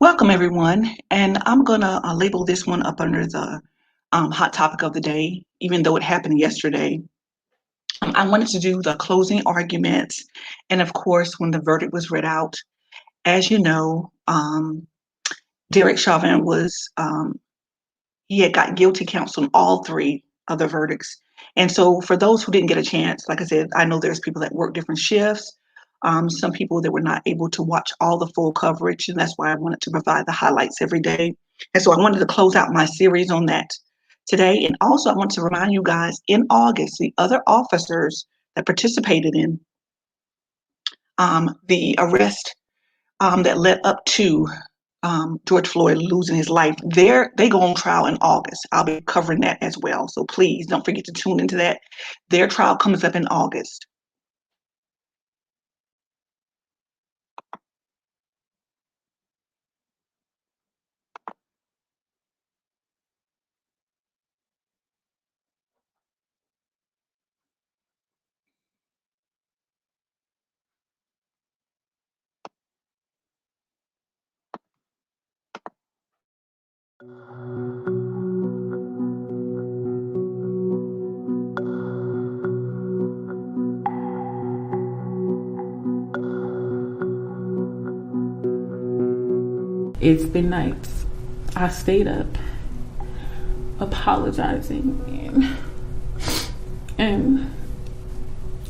Welcome, everyone. And I'm going to label this one up under the hot topic of the day, even though it happened yesterday. I wanted to do the closing arguments. And of course, when the verdict was read out, as you know, Derek Chauvin he had got guilty counts on all three of the verdicts. And so for those who didn't get a chance, like I said, I know there's people that work different shifts, some people that were not able to watch all the full coverage, and that's why I wanted to provide the highlights every day. And so I wanted to close out my series on that today. And also I want to remind you guys, in August, the other officers that participated in the arrest that led up to George Floyd losing his life, they go on trial in August. I'll be covering that as well. So please don't forget to tune into that. Their trial comes up in August. It's been nights. I stayed up apologizing and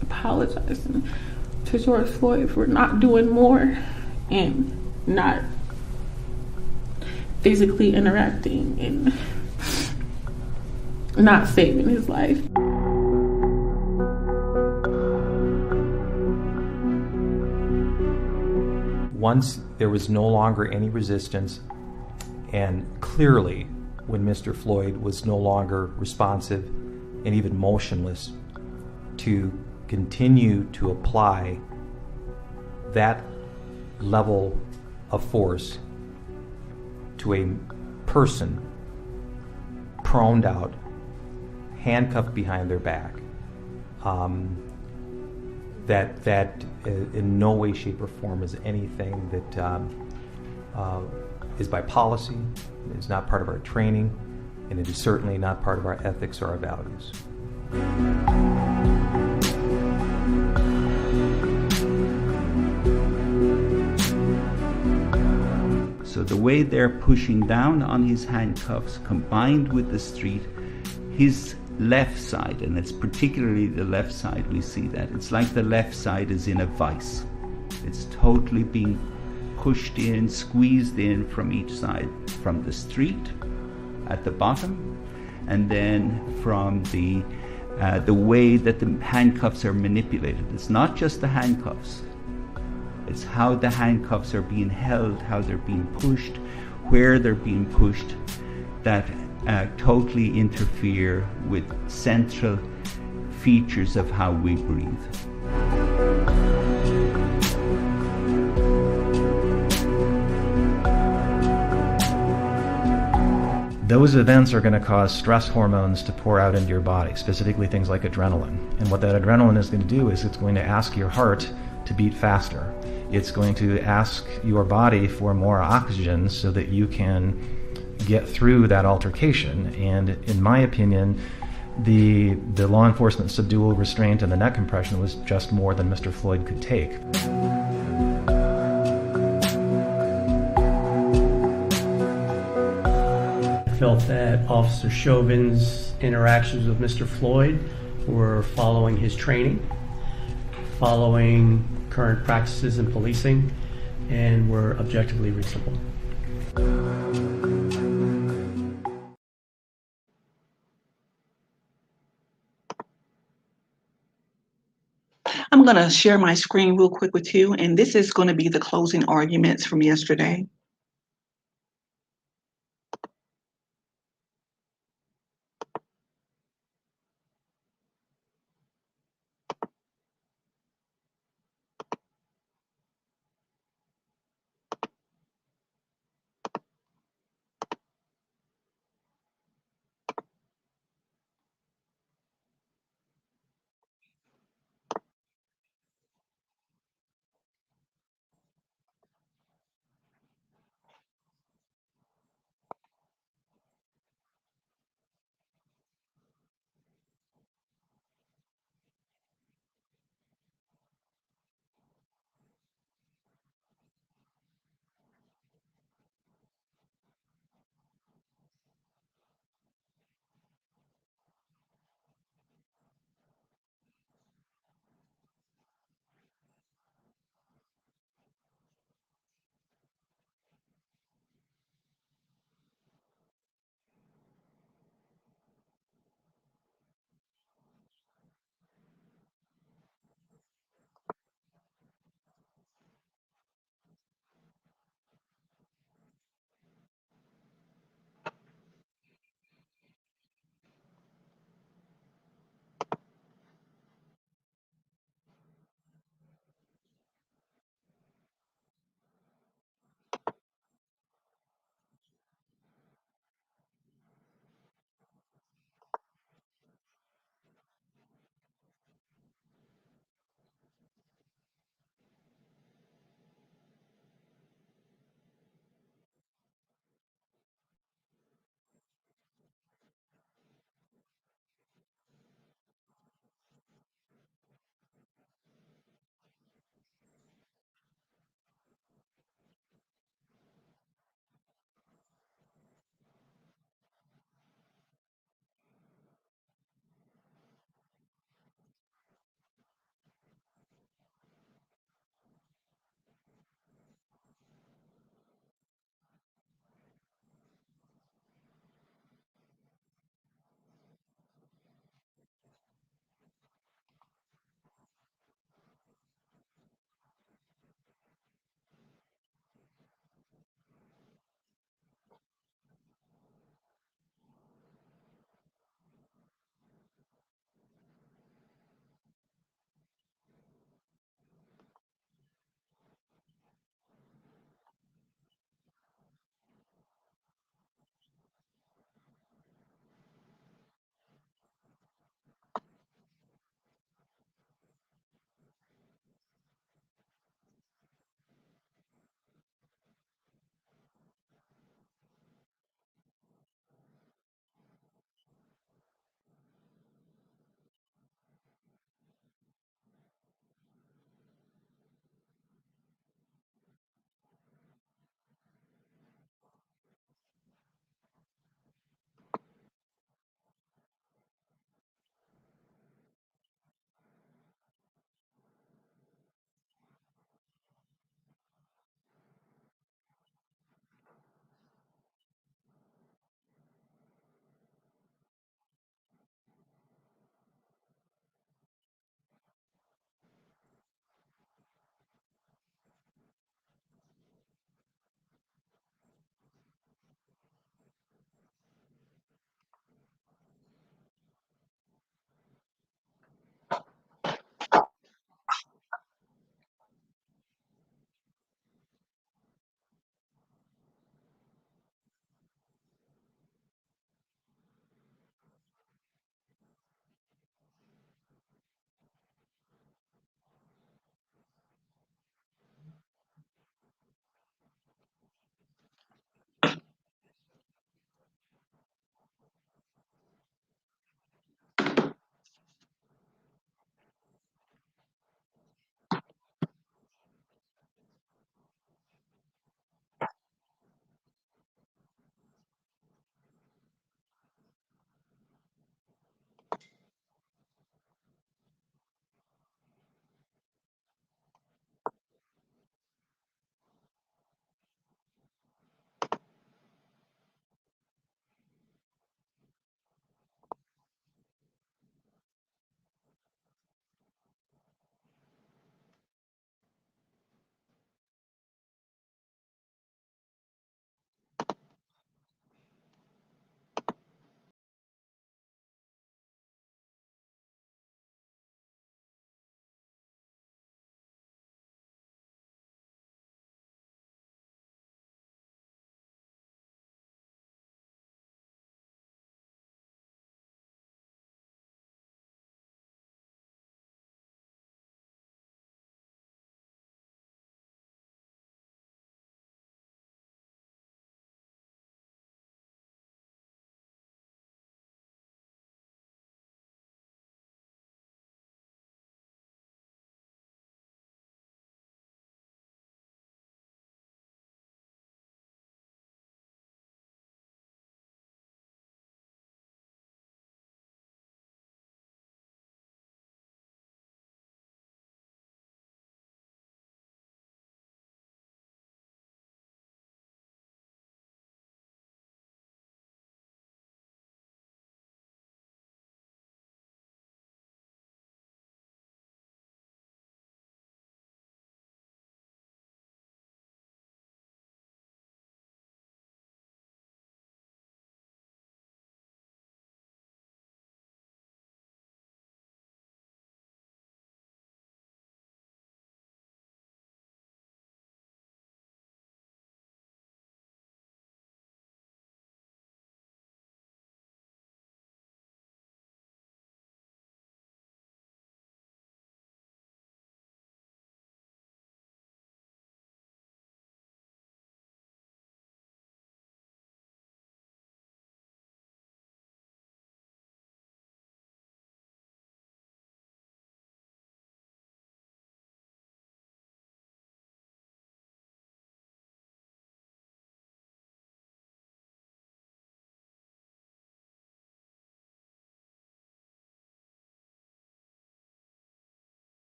apologizing to George Floyd for not doing more and not physically interacting and not saving his life. Once there was no longer any resistance, and clearly when Mr. Floyd was no longer responsive and even motionless, to continue to apply that level of force to a person proned out, handcuffed behind their back, that in no way, shape, or form is anything that is by policy, is not part of our training, and it is certainly not part of our ethics or our values. So the way they're pushing down on his handcuffs, combined with the street, his left side, and it's particularly the left side, we see that. It's like the left side is in a vice. It's totally being pushed in, squeezed in from each side, from the street at the bottom, and then from the way that the handcuffs are manipulated. It's not just the handcuffs. It's how the handcuffs are being held, how they're being pushed, where they're being pushed, that totally interfere with central features of how we breathe. Those events are going to cause stress hormones to pour out into your body, specifically things like adrenaline. And what that adrenaline is going to do is it's going to ask your heart to beat faster. It's going to ask your body for more oxygen so that you can get through that altercation. And in my opinion, the law enforcement subdual, restraint, and the neck compression was just more than Mr. Floyd could take. I felt that Officer Chauvin's interactions with Mr. Floyd were following his training, following current practices in policing, and were objectively reasonable. I'm going to share my screen real quick with you, and this is going to be the closing arguments from yesterday.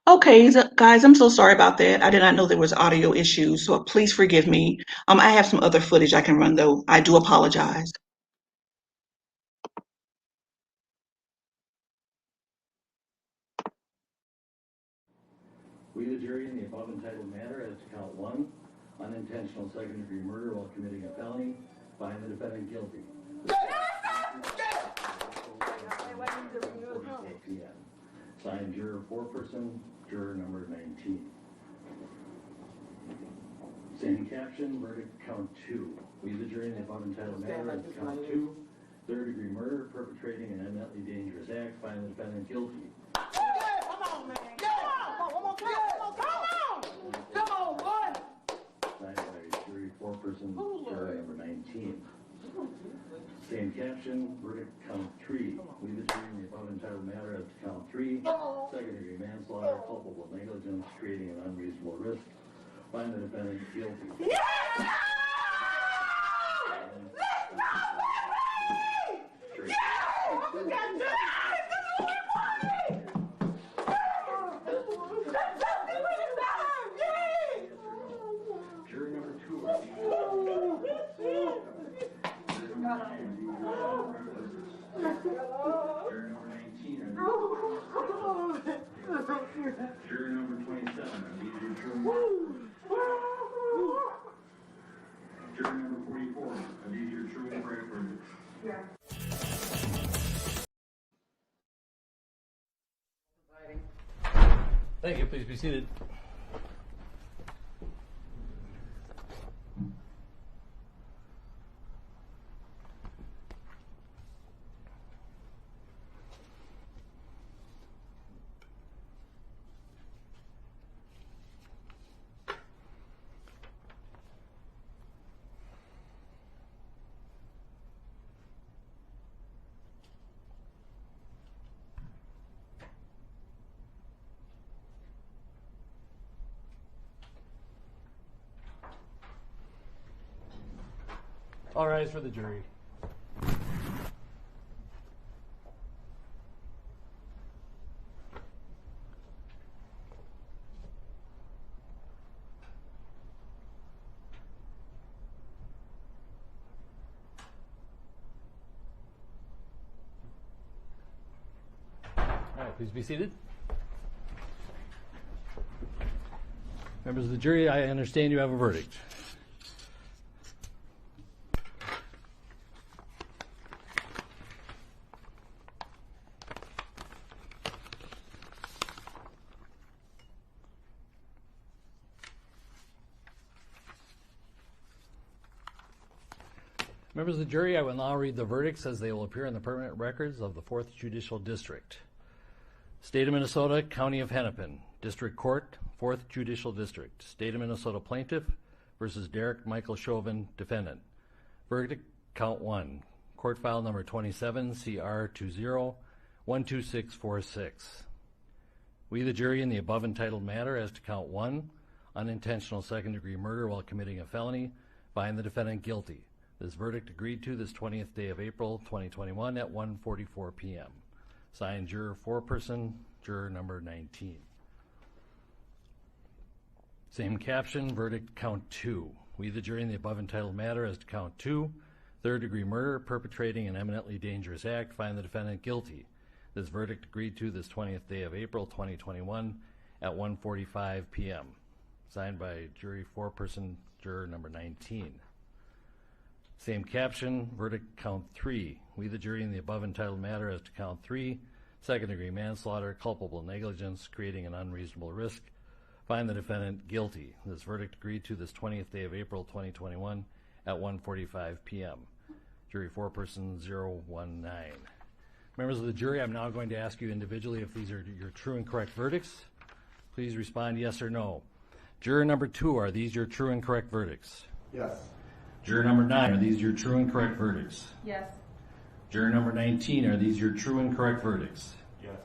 Okay, guys, I'm so sorry about that. I did not know there was audio issues, so please forgive me. I have some other footage I can run though. I do apologize. We, the jury, in the above entitled matter as to count one, unintentional second-degree murder while committing a felony, find the defendant guilty. p.m. Signed, juror foreperson, juror number 19. Same caption, verdict count two. We, the jury, in the above entitled matter as to count two, third-degree murder, perpetrating an eminently dangerous act, find the defendant guilty. Come on, man. One more time. Come on, boy. Signed by jury foreperson, juror number 19. Same caption, verdict count three. We, the jury, in the above entitled matter as to count three, second-degree manslaughter, culpable negligence, creating an unreasonable risk, find the defendant guilty. Juror number two. Juror number 19. Juror number 27. Are these your true? Juror number 44. Are these your true and correct verdicts? Thank you. Please be seated. All rise for the jury. All right, please be seated. Members of the jury, I understand you have a verdict. Members of the jury, I will now read the verdicts as they will appear in the permanent records of the 4th Judicial District. State of Minnesota, County of Hennepin, District Court, 4th Judicial District. State of Minnesota Plaintiff versus Derek Michael Chauvin, Defendant. Verdict, count one. Court file number 27, CR 20-12646. We, the jury, in the above entitled matter as to count one, unintentional second-degree murder while committing a felony, find the defendant guilty. This verdict agreed to this 20th day of April 2021 at 1:44 p.m. Signed, juror foreperson, juror number 19. Same caption, verdict count two. We, the jury, in the above entitled matter as to count two, third-degree murder, perpetrating an eminently dangerous act, find the defendant guilty. This verdict agreed to this 20th day of April 2021 at 1:45 p.m. Signed by jury foreperson, juror number 19. Same caption, verdict count three. We, the jury, in the above entitled matter as to count three, second-degree manslaughter, culpable negligence, creating an unreasonable risk, find the defendant guilty. This verdict agreed to this 20th day of April 2021 at 1:45 p.m. Jury foreperson 019. Members of the jury, I'm now going to ask you individually if these are your true and correct verdicts. Please respond yes or no. Juror number 2, are these your true and correct verdicts? Yes. Juror number 9, are these your true and correct verdicts? Yes. Juror number 19, are these your true and correct verdicts? Yes.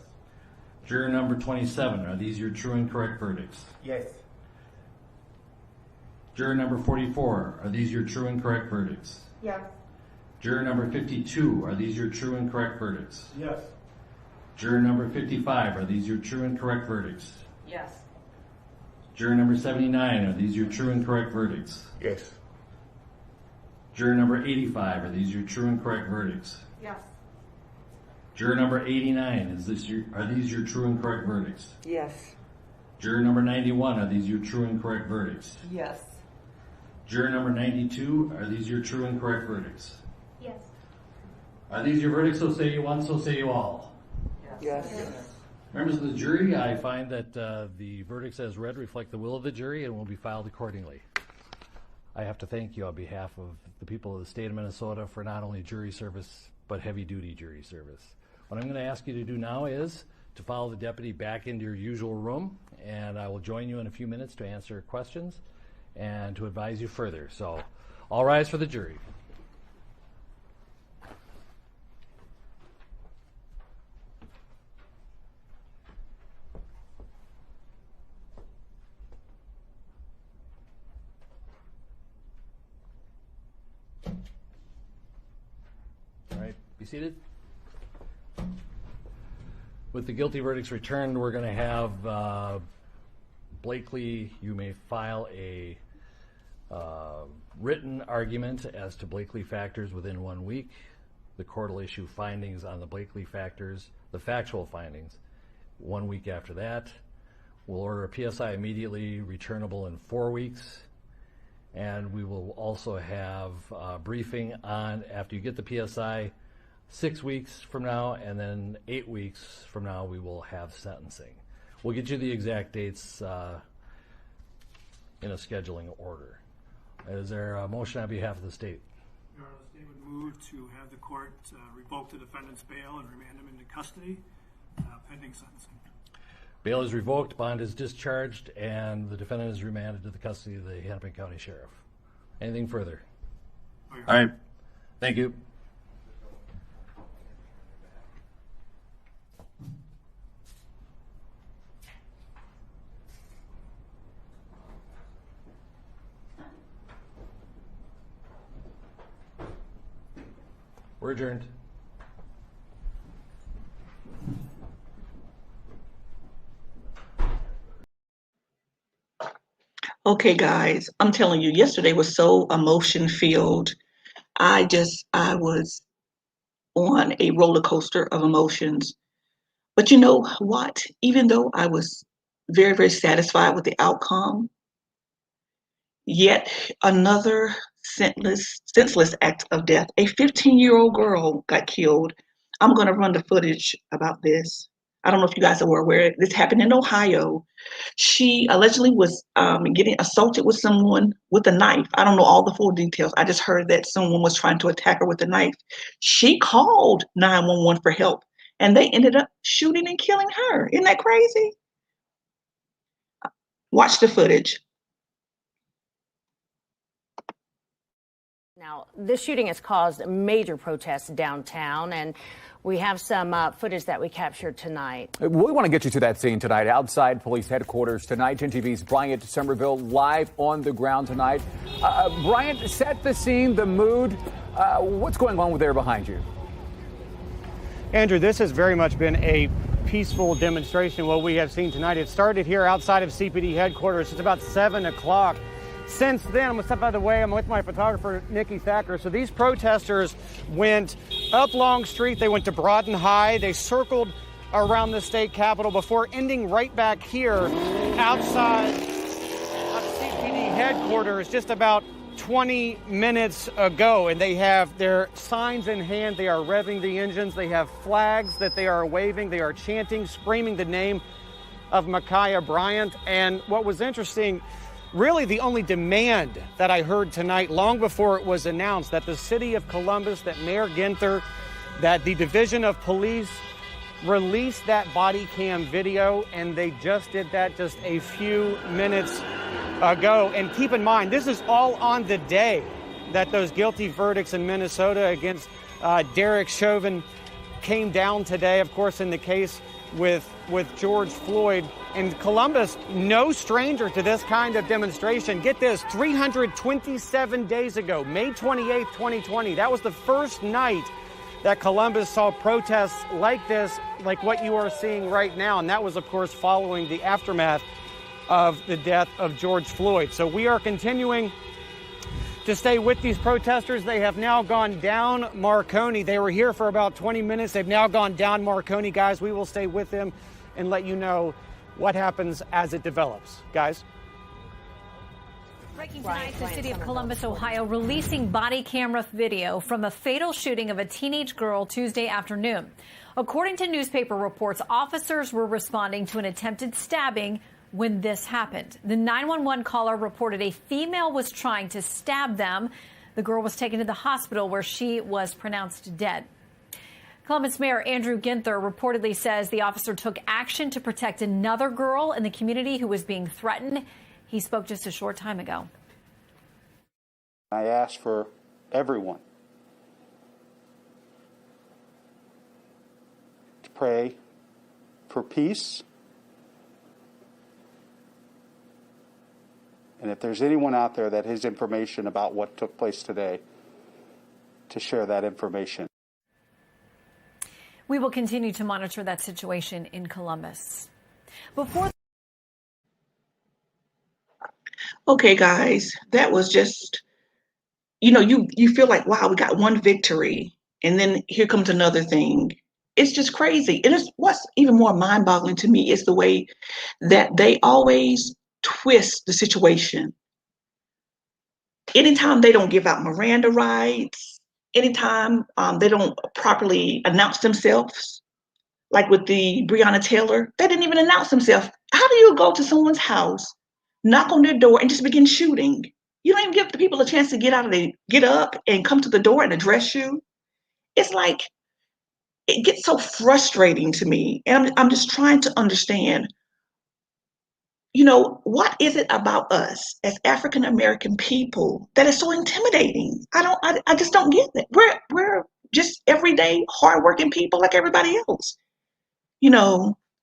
Juror number 27, are these your true and correct verdicts? Yes. Juror number 44, are these your true and correct verdicts? Yes. Juror number 52, are these your true and correct verdicts? Yes. Juror number 55, are these your true and correct verdicts? Yes. Juror number 79, are these your true and correct verdicts? Yes. Juror number 85, are these your true and correct verdicts? Yes. Juror number 89, are these your true and correct verdicts? Yes. Juror number 91, are these your true and correct verdicts? Yes. Juror number 92, are these your true and correct verdicts? Yes. Are these your verdicts, so say you one, so say you all? Yes. Members of the jury, I find that the verdicts as read reflect the will of the jury and will be filed accordingly. I have to thank you on behalf of the people of the state of Minnesota for not only jury service, but heavy-duty jury service. What I'm going to ask you to do now is to follow the deputy back into your usual room, and I will join you in a few minutes to answer questions and to advise you further. So, all rise for the jury. All right, be seated. With the guilty verdicts returned, we're going to have Blakely, you may file a written argument as to Blakely factors within 1 week. The court will issue findings on the Blakely factors, the factual findings, 1 week after that. We'll order a PSI immediately returnable in 4 weeks. And we will also have a briefing on, after you get the PSI, 6 weeks from now, and then 8 weeks from now we will have sentencing. We'll get you the exact dates in a scheduling order. Is there a motion on behalf of the state? Your Honor, the state would move to have the court revoke the defendant's bail and remand him into custody pending sentencing. Bail is revoked, bond is discharged, and the defendant is remanded to the custody of the Hennepin County Sheriff. Anything further? All right. Thank you. We're adjourned. Okay, guys, I'm telling you, yesterday was so emotion-filled. I was on a roller coaster of emotions. But you know what? Even though I was very, very satisfied with the outcome, yet another senseless act of death. A 15-year-old girl got killed. I'm going to run the footage about this. I don't know if you guys are aware. This happened in Ohio. She allegedly was getting assaulted with someone with a knife. I don't know all the full details. I just heard that someone was trying to attack her with a knife. She called 911 for help, and they ended up shooting and killing her. Isn't that crazy? Watch the footage. Now, this shooting has caused major protests downtown, and we have some footage that we captured tonight. We want to get you to that scene tonight outside police headquarters tonight. 10 TV's Bryant Somerville live on the ground tonight. Bryant, set the scene, the mood. What's going on there behind you? Andrew, this has very much been a peaceful demonstration. What we have seen tonight, it started here outside of CPD headquarters. It's about 7 o'clock. Since then, I'm going to step out of the way. I'm with my photographer, Nikki Thacker. So these protesters went up Long Street. They went to Broad and High. They circled around the state capitol before ending right back here outside of CPD headquarters just about 20 minutes ago. And they have their signs in hand. They are revving the engines. They have flags that they are waving. They are chanting, screaming the name of Micaiah Bryant. And what was interesting, really the only demand that I heard tonight, long before it was announced, that the city of Columbus, that Mayor Ginther, that the Division of Police release that body cam video, and they just did that just a few minutes ago. And keep in mind, this is all on the day that those guilty verdicts in Minnesota against Derek Chauvin came down today, of course, in the case with George Floyd. And Columbus, no stranger to this kind of demonstration. Get this, 327 days ago, May 28th, 2020, that was the first night that Columbus saw protests like this, like what you are seeing right now. And that was, of course, following the aftermath of the death of George Floyd. So we are continuing to stay with these protesters. They have now gone down Marconi. They were here for about 20 minutes. They've now gone down Marconi. Guys, we will stay with them and let you know what happens as it develops. Guys. Breaking tonight, the city of Columbus, Ohio, releasing body camera video from a fatal shooting of a teenage girl Tuesday afternoon. According to newspaper reports, officers were responding to an attempted stabbing when this happened. The 911 caller reported a female was trying to stab them. The girl was taken to the hospital where she was pronounced dead. Columbus Mayor Andrew Ginther reportedly says the officer took action to protect another girl in the community who was being threatened. He spoke just a short time ago. I ask for everyone to pray for peace. And if there's anyone out there that has information about what took place today, to share that information. We will continue to monitor that situation in Columbus. Before. Okay, guys, that was just, you feel like, wow, we got one victory, and then here comes another thing. It's just crazy. And what's even more mind-boggling to me is the way that they always twist the situation. Anytime they don't give out Miranda rights, anytime they don't properly announce themselves, like with the Breonna Taylor, they didn't even announce themselves. How do you go to someone's house, knock on their door, and just begin shooting? You don't even give the people a chance to get up and come to the door and address you. It's like, it gets so frustrating to me. And I'm just trying to understand, what is it about us as African American people that is so intimidating? I just don't get it. We're just everyday hardworking people like everybody else.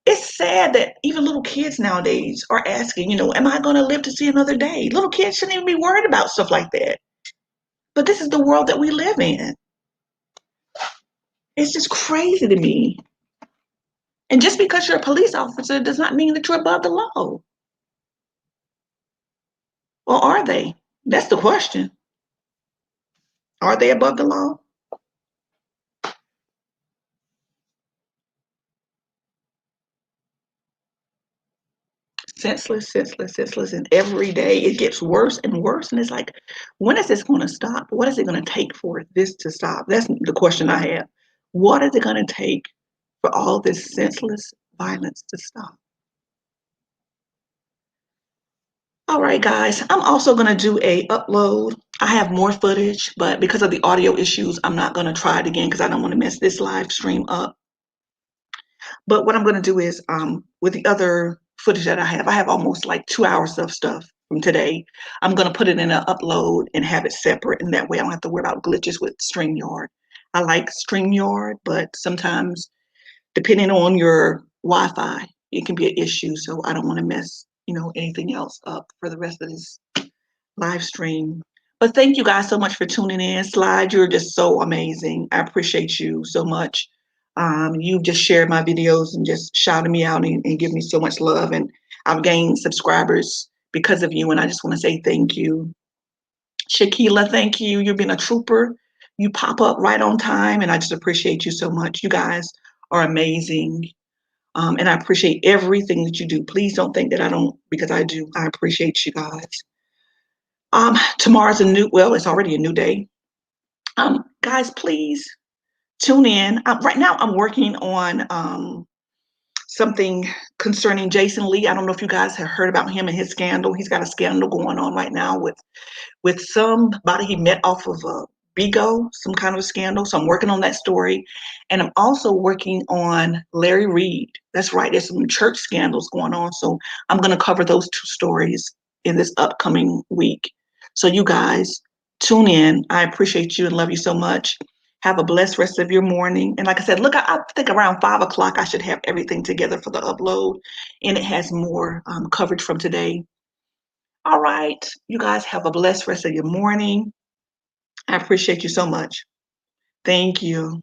It's sad that even little kids nowadays are asking, am I going to live to see another day? Little kids shouldn't even be worried about stuff like that. But this is the world that we live in. It's just crazy to me. And just because you're a police officer does not mean that you're above the law. Or are they? That's the question. Are they above the law? Senseless. And every day it gets worse and worse. And it's like, when is this going to stop? What is it going to take for this to stop? That's the question I have. What is it going to take for all this senseless violence to stop? All right, guys, I'm also going to do a upload. I have more footage, but because of the audio issues, I'm not going to try it again because I don't want to mess this live stream up. But what I'm going to do is, with the other footage that I have almost like 2 hours of stuff from today. I'm going to put it in an upload and have it separate, and that way I don't have to worry about glitches with StreamYard. I like StreamYard, but sometimes, depending on your Wi-Fi, it can be an issue. So I don't want to mess, anything else up for the rest of this live stream. But thank you guys so much for tuning in. Slide, you're just so amazing. I appreciate you so much. You've just shared my videos and just shouted me out and give me so much love. And I've gained subscribers because of you. And I just want to say thank you. Shakila, thank you. You've been a trooper. You pop up right on time. And I just appreciate you so much. You guys are amazing. And I appreciate everything that you do. Please don't think that I don't, because I do. I appreciate you guys. Tomorrow's it's already a new day. Guys, please tune in. Right now I'm working on something concerning Jason Lee. I don't know if you guys have heard about him and his scandal. He's got a scandal going on right now with somebody he met off of Bigo, some kind of a scandal. So I'm working on that story. And I'm also working on Larry Reed. That's right. There's some church scandals going on. So I'm going to cover those two stories in this upcoming week. So you guys tune in. I appreciate you and love you so much. Have a blessed rest of your morning. And like I said, look, I think around 5 o'clock, I should have everything together for the upload. And it has more coverage from today. All right. You guys have a blessed rest of your morning. I appreciate you so much. Thank you.